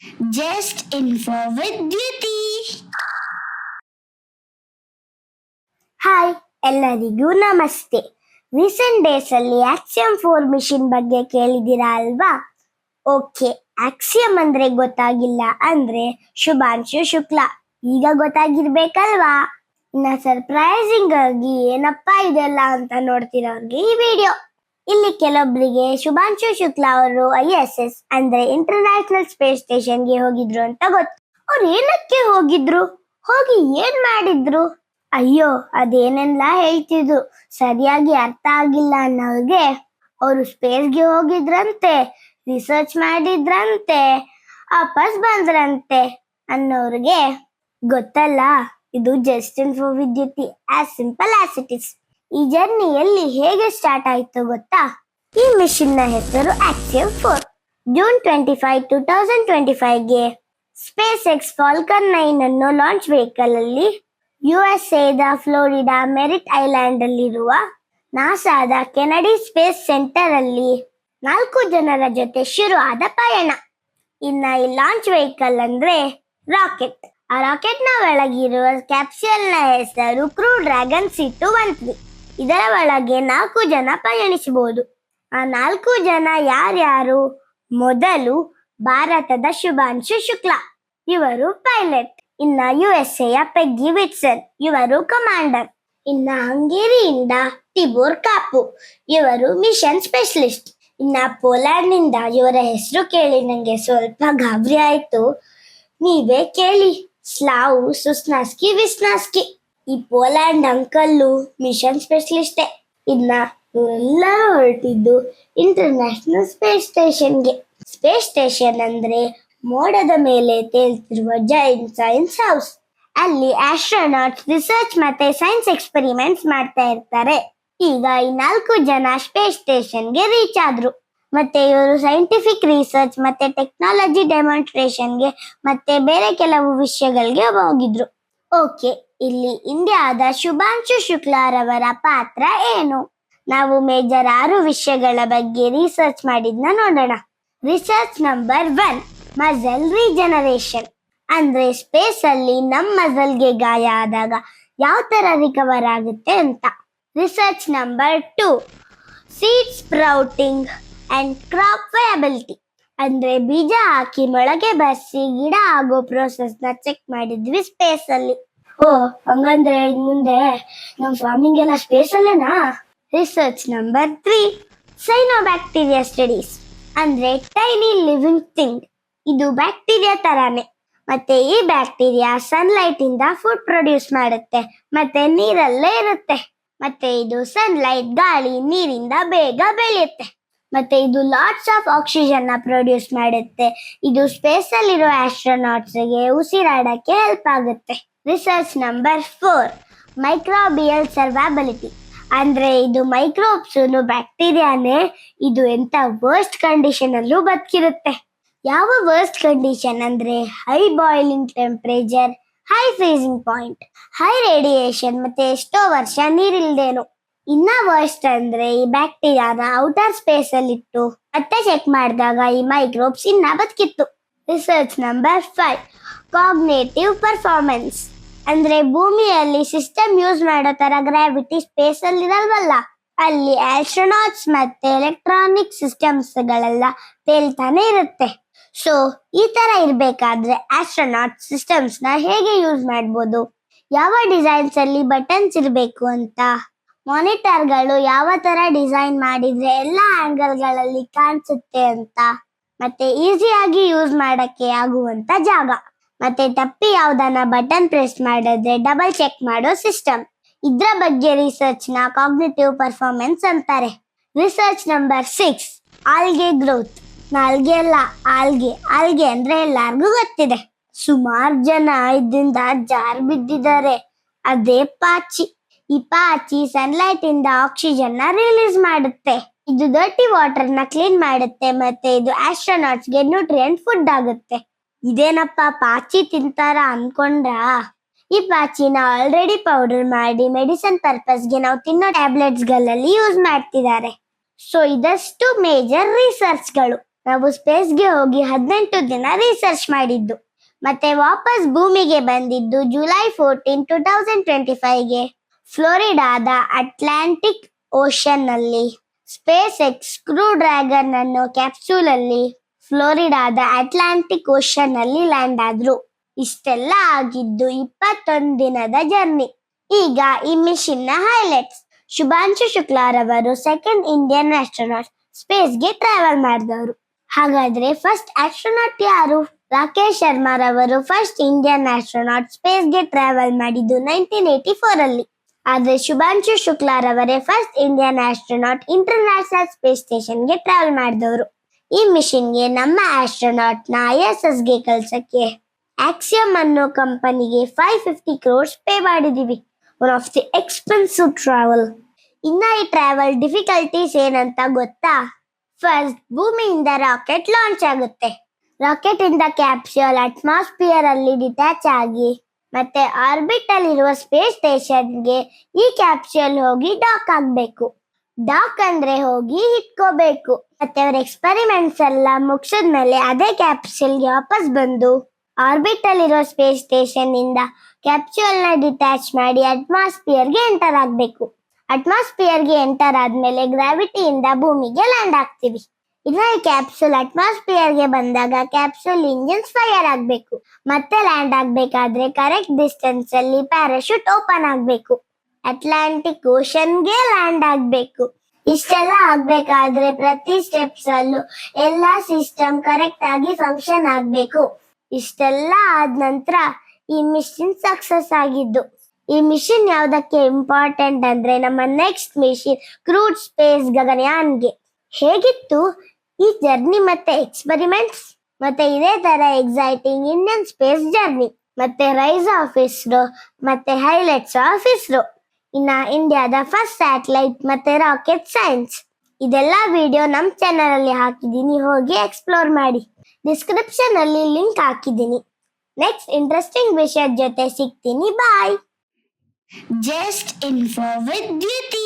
Just info with Duty. Hi, ಎಲ್ಲರಿಗೂ ನಮಸ್ತೆ. Recent days ಅಲ್ಲಿ ಆಕ್ಸಿಯಂ 4 ಮಿಷನ್ ಬಗ್ಗೆ ಕೇಳಿದಿರಾ ಅಲ್ವಾ? ಓಕೆ, ಆಕ್ಸಿಯಂ ಅಂದ್ರೆ ಗೊತ್ತಾಗಿಲ್ಲ ಅಂದ್ರೆ ಶುಭಾಂಶು ಶುಕ್ಲಾ. ಈಗ ಗೊತ್ತಾಗಿರ್ಬೇಕಲ್ವಾ? ಇನ್ನ ಸರ್ಪ್ರೈಸಿಂಗ್ ಆಗಿ ಏನಪ್ಪಾ ಇದೆಲ್ಲ ಅಂತ ನೋಡ್ತಿರೋರ್ಗೆ ಈ ವಿಡಿಯೋ. ಇಲ್ಲಿ ಕೆಲವೊಬ್ಬರಿಗೆ ಶುಭಾಂಶು ಶುಕ್ಲಾ ಅವರು ISS ಅಂದ್ರೆ ಇಂಟರ್ನ್ಯಾಷನಲ್ ಸ್ಪೇಸ್ ಸ್ಟೇಷನ್ಗೆ ಹೋಗಿದ್ರು ಅಂತ ಗೊತ್ತು. ಅವ್ರು ಏನಕ್ಕೆ ಹೋಗಿದ್ರು, ಹೋಗಿ ಏನ್ ಮಾಡಿದ್ರು? ಅಯ್ಯೋ, ಅದೇನೆಲ್ಲ ಹೇಳ್ತಿದ್ರು ಸರಿಯಾಗಿ ಅರ್ಥ ಆಗಿಲ್ಲ ಅನ್ನೋರ್ಗೆ, ಅವರು ಸ್ಪೇಸ್ಗೆ ಹೋಗಿದ್ರಂತೆ, ರಿಸರ್ಚ್ ಮಾಡಿದ್ರಂತೆ, ವಾಪಸ್ ಬಂದ್ರಂತೆ ಅನ್ನೋರ್ಗೆ ಗೊತ್ತಲ್ಲ. ಇದು just info with Dutee, as simple as it is. ಈ ಜರ್ನಿಯಲ್ಲಿ ಹೇಗೆ ಸ್ಟಾರ್ಟ್ ಆಯ್ತು ಗೊತ್ತಾ? ಈ ಮಿಷನ್ ನ ಹೆಸರು ಆಕ್ಸಿಯಂ 4. ಜೂನ್ 25, 2025ಗೆ ಸ್ಪೇಸ್ ಎಕ್ಸ್ ಫಾಲ್ಕನ್ 9 ಅನ್ನೋ ಲಾಂಚ್ ವೆಹಿಕಲ್ ಅಲ್ಲಿ USA ಫ್ಲೋರಿಡಾ ಮೆರಿಟ್ ಐಲ್ಯಾಂಡ್ ಅಲ್ಲಿರುವ ನಾಸಾದ ಕೆನಡಿ ಸ್ಪೇಸ್ ಸೆಂಟರ್ ಅಲ್ಲಿ 4 ಜನರ ಜೊತೆ ಶುರು ಆದ ಪಯಣ. ಇನ್ನ ಈ ಲಾಂಚ್ ವೆಹಿಕಲ್ ಅಂದ್ರೆ ರಾಕೆಟ್. ಆ ರಾಕೆಟ್ ನ ಒಳಗಿರುವ ಕ್ಯಾಪ್ಸ್ಯೂಲ್ ನ ಹೆಸರು ಕ್ರೂ ಡ್ರ್ಯಾಗನ್ C213. ಇದರ ಒಳಗೆ 4 ಜನ ಪಯಣಿಸಬಹುದು. ಆ 4 ಜನ ಯಾರ್ಯಾರು? ಮೊದಲು ಭಾರತದ ಶುಭಾಂಶು ಶುಕ್ಲಾ, ಇವರು ಪೈಲಟ್. ಇನ್ನ USA ಪೆಗ್ಗಿ ವಿಟ್ಸನ್, ಇವರು ಕಮಾಂಡರ್. ಇನ್ನ ಹಂಗೇರಿಯಿಂದ ಟಿಬೋರ್ ಕಾಪು, ಇವರು ಮಿಷನ್ ಸ್ಪೆಷಲಿಸ್ಟ್. ಇನ್ನ ಪೋಲ್ಯಾಂಡ್ ನಿಂದ ಇವರ ಹೆಸರು ಕೇಳಿ ನಂಗೆ ಸ್ವಲ್ಪ ಗಾಬರಿ ಆಯ್ತು. ನೀವೇ ಕೇಳಿ, ಸ್ಲಾವು ಸುಸ್ನಾಸ್ಕಿ ವಿಸ್ನಾಸ್ಕಿ. ಈ ಪೋಲ್ಯಾಂಡ್ ಅಂಕಲ್ಲು ಮಿಷನ್ ಸ್ಪೆಷಲಿಸ್ಟೇ. ಇನ್ನ ಇವರೆಲ್ಲರೂ ಹೊರಟಿದ್ದು ಇಂಟರ್ನ್ಯಾಷನಲ್ ಸ್ಪೇಸ್ ಸ್ಟೇಷನ್ಗೆ. ಸ್ಪೇಸ್ ಸ್ಟೇಷನ್ ಅಂದ್ರೆ ಮೋಡದ ಮೇಲೆ ತೇಲ್ತಿರುವ ಜೈಂಟ್ ಸೈನ್ಸ್ ಹೌಸ್. ಅಲ್ಲಿ ಆಸ್ಟ್ರೋನಾಟ್ಸ್ ರಿಸರ್ಚ್ ಮತ್ತೆ ಸೈನ್ಸ್ ಎಕ್ಸ್ಪೆರಿಮೆಂಟ್ಸ್ ಮಾಡ್ತಾ ಇರ್ತಾರೆ. ಈಗ ಈ 4 ಜನ ಸ್ಪೇಸ್ ಸ್ಟೇಷನ್ಗೆ ರೀಚ್ ಆದ್ರು. ಮತ್ತೆ ಇವರು ಸೈಂಟಿಫಿಕ್ ರಿಸರ್ಚ್ ಮತ್ತೆ ಟೆಕ್ನಾಲಜಿ ಡೆಮಾನ್ಸ್ಟ್ರೇಷನ್ಗೆ ಮತ್ತೆ ಬೇರೆ ಕೆಲವು ವಿಷಯಗಳಿಗೆ ಹೋಗಿದ್ರು. ಓಕೆ, ಇಲ್ಲಿ ಇಂಡಿಯಾದ ಶುಭಾಂಶು ಶುಕ್ಲಾರವರ ಪಾತ್ರ ಏನು? ನಾವು ಮೇಜರ್ 6 ವಿಷಯಗಳ ಬಗ್ಗೆ ರಿಸರ್ಚ್ ಮಾಡಿದ್ನ ನೋಡೋಣ. Research number 1, muscle regeneration. ಅಂದ್ರೆ ಸ್ಪೇಸ್ ಅಲ್ಲಿ ನಮ್ಮ ಮಸಲ್ಗೆ ಗಾಯ ಆದಾಗ ಯಾವ ತರ ರಿಕವರ್ ಆಗುತ್ತೆ ಅಂತ. Research number 2, seed sprouting and crop viability. ಅಂದ್ರೆ ಬೀಜ ಹಾಕಿ ಮೊಳಕೆ ಬರ್ಸಿ ಗಿಡ ಆಗೋ ಪ್ರೋಸೆಸ್ ನ ಚೆಕ್ ಮಾಡಿದ್ವಿ ಸ್ಪೇಸ್ ಅಲ್ಲಿ. ಓ, ಹಂಗಂದ್ರೆ ಮುಂದೆ ನಮ್ ಫಾರ್ಮಿಂಗ್ ಎಲ್ಲ ಸ್ಪೇಸ್ ಅಲ್ಲೇನಾ? Research number 3, cyanobacteria studies. ಅಂದ್ರೆ ಟೈನಿ ಲಿವಿಂಗ್ ಥಿಂಗ್. ಇದು ಬ್ಯಾಕ್ಟೀರಿಯಾ ತರಾನೇ. ಮತ್ತೆ ಈ ಬ್ಯಾಕ್ಟೀರಿಯಾ ಸನ್ಲೈಟ್ ಇಂದ ಫುಡ್ ಪ್ರೊಡ್ಯೂಸ್ ಮಾಡುತ್ತೆ ಮತ್ತೆ ನೀರಲ್ಲೇ ಇರುತ್ತೆ. ಮತ್ತೆ ಇದು ಸನ್ಲೈಟ್, ಗಾಳಿ, ನೀರಿಂದ ಬೇಗ ಬೆಳೆಯುತ್ತೆ. ಮತ್ತೆ ಇದು ಲಾಟ್ಸ್ ಆಫ್ ಆಕ್ಸಿಜನ್ ನ ಪ್ರೊಡ್ಯೂಸ್ ಮಾಡುತ್ತೆ. ಇದು ಸ್ಪೇಸ್ ಅಲ್ಲಿರೋ ಆಸ್ಟ್ರೋನಾಟ್ಸ್ ಗೆ ಉಸಿರಾಡಕ್ಕೆ ಹೆಲ್ಪ್ ಆಗುತ್ತೆ. Research number 4, microbial survivability. ಅಂದ್ರೆ ಇದು ಮೈಕ್ರೋಬ್ಸ್ ಬ್ಯಾಕ್ಟೀರಿಯಾನೇ. ಇದು ಎಂತ ವರ್ಸ್ಟ್ ಕಂಡೀಷನ್ ಅಲ್ಲೂ ಬದುಕಿರುತ್ತೆ. ಯಾವ ವರ್ಸ್ಟ್ ಕಂಡೀಷನ್ ಅಂದ್ರೆ high boiling temperature, high freezing point, high radiation ಮತ್ತೆ ಎಷ್ಟೋ ವರ್ಷ ನೀರಿಲ್ದೇನು. ಇನ್ನ ವರ್ಸ್ಟ್ ಅಂದ್ರೆ ಈ ಬ್ಯಾಕ್ಟೀರಿಯಾನ ಔಟರ್ ಸ್ಪೇಸ್ ಅಲ್ಲಿ ಇಟ್ಟು ಮತ್ತೆ ಚೆಕ್ ಮಾಡಿದಾಗ ಈ ಮೈಕ್ರೋಬ್ಸ್ ಇನ್ನ ಬದುಕಿತ್ತು. Research number 5, cognitive performance. ಅಂದ್ರೆ ಭೂಮಿಯಲ್ಲಿ ಸಿಸ್ಟಮ್ ಯೂಸ್ ಮಾಡೋ ತರ ಗ್ರಾವಿಟಿ ಸ್ಪೇಸ್ ಅಲ್ಲಿ ಇರಲ್ವಲ್ಲ, ಅಲ್ಲಿ ಆಸ್ಟ್ರೋನಾಟ್ಸ್ ಮತ್ತೆ ಎಲೆಕ್ಟ್ರಾನಿಕ್ ಸಿಸ್ಟಮ್ಸ್ ಗಳೆಲ್ಲ ತೇಲ್ತಾನೆ ಇರುತ್ತೆ. ಸೊ ಈ ತರ ಇರ್ಬೇಕಾದ್ರೆ ಆಸ್ಟ್ರೋನಾಟ್ ಸಿಸ್ಟಮ್ಸ್ ನ ಹೇಗೆ ಯೂಸ್ ಮಾಡ್ಬೋದು? ಯಾವ ಡಿಸೈನ್ಸ್ ಅಲ್ಲಿ ಬಟನ್ಸ್ ಇರಬೇಕು ಅಂತ, ಮಾನಿಟರ್ ಗಳು ಯಾವ ತರ ಡಿಸೈನ್ ಮಾಡಿದ್ರೆ ಎಲ್ಲಾ ಆಂಗಲ್ ಗಳಲ್ಲಿ ಕಾಣಿಸುತ್ತೆ ಅಂತ, ಮತ್ತೆ ಈಸಿಯಾಗಿ ಯೂಸ್ ಮಾಡಕ್ಕೆ ಆಗುವಂತ ಜಾಗ, ಮತ್ತೆ ತಪ್ಪಿ ಯಾವ್ದನ್ನ ಬಟನ್ ಪ್ರೆಸ್ ಮಾಡಿದ್ರೆ ಡಬಲ್ ಚೆಕ್ ಮಾಡೋ ಸಿಸ್ಟಮ್. ಇದ್ರ ಬಗ್ಗೆ ರಿಸರ್ಚ್ ನ ಕಾಗ್ನಿಟಿವ್ ಪರ್ಫಾರ್ಮೆನ್ಸ್ ಅಂತಾರೆ. Research number 6, algae growth. ನಾಲ್ಗೆ ಅಲ್ಲ, ಆಲ್ಗೆ. ಆಲ್ಗೆ ಅಂದ್ರೆ ಎಲ್ಲಾರ್ಗೂ ಗೊತ್ತಿದೆ. ಸುಮಾರು ಜನ ಇದರಿಂದ ಜಾರ್ ಬಿದ್ದಿದ್ದಾರೆ. ಅದೇ ಪಾಚಿ. ಈ ಪಾಚಿ ಸನ್ಲೈಟ್ ಇಂದ ಆಕ್ಸಿಜನ್ ನ ರಿಲೀಸ್ ಮಾಡುತ್ತೆ. ಇದು ಡರ್ಟಿ ವಾಟರ್ ನ ಕ್ಲೀನ್ ಮಾಡುತ್ತೆ ಮತ್ತೆ ಇದು ಆಸ್ಟ್ರೋನಾಟ್ಸ್ ಗೆ ನ್ಯೂಟ್ರಿಯೆಂಟ್ ಫುಡ್ ಆಗುತ್ತೆ. ಇದೇನಪ್ಪ ಪಾಚಿ ತಿಂತಾರ ಅನ್ಕೊಂಡ್ರಾ? ಈ ಪಾಚಿನ ಆಲ್ರೆಡಿ ಪೌಡರ್ ಮಾಡಿ ಮೆಡಿಸಿನ್ ಪರ್ಪಸ್ಗೆ ನಾವು ತಿನ್ನೋ ಟ್ಯಾಬ್ಲೆಟ್ಸ್ ಗಳಲ್ಲಿ ಯೂಸ್ ಮಾಡ್ತಿದ್ದಾರೆ. ಸೊ ಇದಷ್ಟು ಮೇಜರ್ ರಿಸರ್ಚ್ ಗಳು. ನಾವು ಸ್ಪೇಸ್ಗೆ ಹೋಗಿ 18 ದಿನ ರಿಸರ್ಚ್ ಮಾಡಿದ್ದು. ಮತ್ತೆ ವಾಪಸ್ ಭೂಮಿಗೆ ಬಂದಿದ್ದು ಜುಲೈ 14, 2025ಗೆ ಫ್ಲೋರಿಡಾದ ಅಟ್ಲಾಂಟಿಕ್ ಓಷನ್ ನಲ್ಲಿ. ಸ್ಪೇಸ್ ಎಕ್ಸ್ ಕ್ರೂ ಡ್ರ್ಯಾಗನ್ ಅನ್ನೋ ಕ್ಯಾಪ್ಸೂಲ್ ಅಲ್ಲಿ ಫ್ಲೋರಿಡಾದ ಅಟ್ಲಾಂಟಿಕ್ ಓಷನ್ ನಲ್ಲಿ ಲ್ಯಾಂಡ್ ಆದ್ರು. ಇಷ್ಟೆಲ್ಲ ಆಗಿದ್ದು 21 ದಿನದ ಜರ್ನಿ. ಈಗ ಈ ಮಿಷನ್ ನ ಹೈಲೈಟ್ಸ್. ಶುಭಾಂಶು ಶುಕ್ಲಾರವರು ಸೆಕೆಂಡ್ ಇಂಡಿಯನ್ ಆಸ್ಟ್ರೋನಾಟ್, ಸ್ಪೇಸ್ಗೆ ಟ್ರಾವೆಲ್ ಮಾಡಿದವರು. ಹಾಗಾದ್ರೆ ಫಸ್ಟ್ ಆಸ್ಟ್ರೋನಾಟ್ ಯಾರು? ರಾಕೇಶ್ ಶರ್ಮಾ ರವರು ಫಸ್ಟ್ ಇಂಡಿಯನ್ ಆಸ್ಟ್ರೋನಾಟ್, ಸ್ಪೇಸ್ಗೆ ಟ್ರಾವೆಲ್ ಮಾಡಿದ್ದು 1984 ಅಲ್ಲಿ. ಆದ್ರೆ ಶುಭಾಂಶು ಶುಕ್ಲಾರವರೇ first Indian astronaut, international space ಸ್ಟೇಷನ್ಗೆ ಟ್ರಾವೆಲ್ ಮಾಡಿದವರು. ಈ ಮಿಷನ್ಗೆ ನಮ್ಮ ಆಸ್ಟ್ರೋನಾಟ್ ನ ISSಗೆ ಕಳ್ಸಕ್ಕೆ ಆಕ್ಸಿಯಮ್ ಅನ್ನೋ ಕಂಪನಿಗೆ 550 crores ಪೇ ಮಾಡಿದೀವಿ. One of the expensive travel. ಇನ್ನ ಈ ಟ್ರಾವೆಲ್ ಡಿಫಿಕಲ್ಟೀಸ್ ಏನಂತ ಗೊತ್ತಾ? ಫಸ್ಟ್, ಭೂಮಿಯಿಂದ ರಾಕೆಟ್ ಲಾಂಚ್ ಆಗುತ್ತೆ. ರಾಕೆಟ್ ಇಂದ ಕ್ಯಾಪ್ಸ್ಯೂಲ್ ಅಟ್ಮಾಸ್ಫಿಯರ್ ಅಲ್ಲಿ ಡಿಟ್ಯಾಚ್ ಆಗಿ ಮತ್ತೆ ಆರ್ಬಿಟ್ ಅಲ್ಲಿರುವ ಸ್ಪೇಸ್ ಸ್ಟೇಷನ್ಗೆ ಈ ಕ್ಯಾಪ್ಸ್ಯೂಲ್ ಹೋಗಿ ಡಾಕ್ ಆಗ್ಬೇಕು. ಡಾಕ್ ಅಂದ್ರೆ ಹೋಗಿ ಇಟ್ಕೋಬೇಕು. ಮತ್ತೆ ಅವ್ರ ಎಕ್ಸ್ಪೆರಿಮೆಂಟ್ಸ್ ಎಲ್ಲ ಮುಗಿಸಿದ್ಮೇಲೆ ಅದೇ ಕ್ಯಾಪ್ಸ್ಯೂಲ್ಗೆ ವಾಪಸ್ ಬಂದು ಆರ್ಬಿಟ್ ಅಲ್ಲಿರೋ ಸ್ಪೇಸ್ ಸ್ಟೇಷನ್ ಇಂದ ಕ್ಯಾಪ್ಸ್ಯೂಲ್ ನ ಡಿಟ್ಯಾಚ್ ಮಾಡಿ ಅಟ್ಮಾಸ್ಫಿಯರ್ಗೆ ಎಂಟರ್ ಆಗ್ಬೇಕು. ಅಟ್ಮಾಸ್ಫಿಯರ್ಗೆ ಎಂಟರ್ ಆದ್ಮೇಲೆ ಗ್ರಾವಿಟಿಯಿಂದ ಭೂಮಿಗೆ ಲ್ಯಾಂಡ್ ಆಗ್ತೀವಿ. ಇನ್ನು ಈ ಕ್ಯಾಪ್ಸೂಲ್ ಅಟ್ಮಾಸ್ಫಿಯರ್ಗೆ ಬಂದಾಗ ಕ್ಯಾಪ್ಸೂಲ್ ಇಂಜಿನ್ಸ್ ಫೈರ್ ಆಗ್ಬೇಕು. ಮತ್ತೆ ಲ್ಯಾಂಡ್ ಆಗ್ಬೇಕಾದ್ರೆ ಕರೆಕ್ಟ್ ಡಿಸ್ಟೆನ್ಸ್ ಅಲ್ಲಿ ಪ್ಯಾರಾಶೂಟ್ ಓಪನ್ ಆಗ್ಬೇಕು. ಅಟ್ಲಾಂಟಿಕ್ ಓಷನ್ಗೆ ಲ್ಯಾಂಡ್ ಆಗ್ಬೇಕು. ಇಷ್ಟೆಲ್ಲ ಆಗ್ಬೇಕಾದ್ರೆ ಪ್ರತಿ ಸ್ಟೆಪ್ಸ್ ಅಲ್ಲೂ ಎಲ್ಲಾ ಸಿಸ್ಟಮ್ ಕರೆಕ್ಟ್ ಆಗಿ ಫಂಕ್ಷನ್ ಆಗ್ಬೇಕು. ಇಷ್ಟೆಲ್ಲ ಆದ ನಂತರ ಈ ಮಿಷನ್ ಸಕ್ಸಸ್ ಆಗಿದ್ದು. ಈ ಮಿಷನ್ ಯಾವ್ದಕ್ಕೆ ಇಂಪಾರ್ಟೆಂಟ್ ಅಂದ್ರೆ ನಮ್ಮ ನೆಕ್ಸ್ಟ್ ಮಿಷನ್ ಕ್ರೂಡ್ ಸ್ಪೇಸ್ ಗಗನಯಾನ್ಗೆ. ಹೇಗಿತ್ತು ಈ ಜರ್ನಿ ಮತ್ತೆ ಎಕ್ಸ್ಪೆರಿಮೆಂಟ್ಸ್? ಮತ್ತೆ ಇದೇ ತರ ಎಕ್ಸೈಟಿಂಗ್ ಇಂಡಿಯನ್ ಸ್ಪೇಸ್ ಜರ್ನಿ ಮತ್ತೆ ರೈಸ್ ಆಫ್ ಇಸ್ರೋ ಮತ್ತೆ ಹೈಲೈಟ್ಸ್ ಆಫ್ ಇಸ್ರೋ, ಇನ್ನ ಇಂಡಿಯಾದ ಫಸ್ಟ್ ಸ್ಯಾಟಲೈಟ್ ಮತ್ತೆ ರಾಕೆಟ್ ಸೈನ್ಸ್, ಇದೆಲ್ಲ ವಿಡಿಯೋ ನಮ್ ಚಾನಲ್ ಅಲ್ಲಿ ಹಾಕಿದೀನಿ, ಹೋಗಿ ಎಕ್ಸ್ಪ್ಲೋರ್ ಮಾಡಿ. ಡಿಸ್ಕ್ರಿಪ್ಷನ್ ಅಲ್ಲಿ ಲಿಂಕ್ ಹಾಕಿದೀನಿ. ನೆಕ್ಸ್ಟ್ ಇಂಟ್ರೆಸ್ಟಿಂಗ್ ವಿಷಯದ ಜೊತೆ ಸಿಗ್ತೀನಿ. Bye. Just info with Dutee.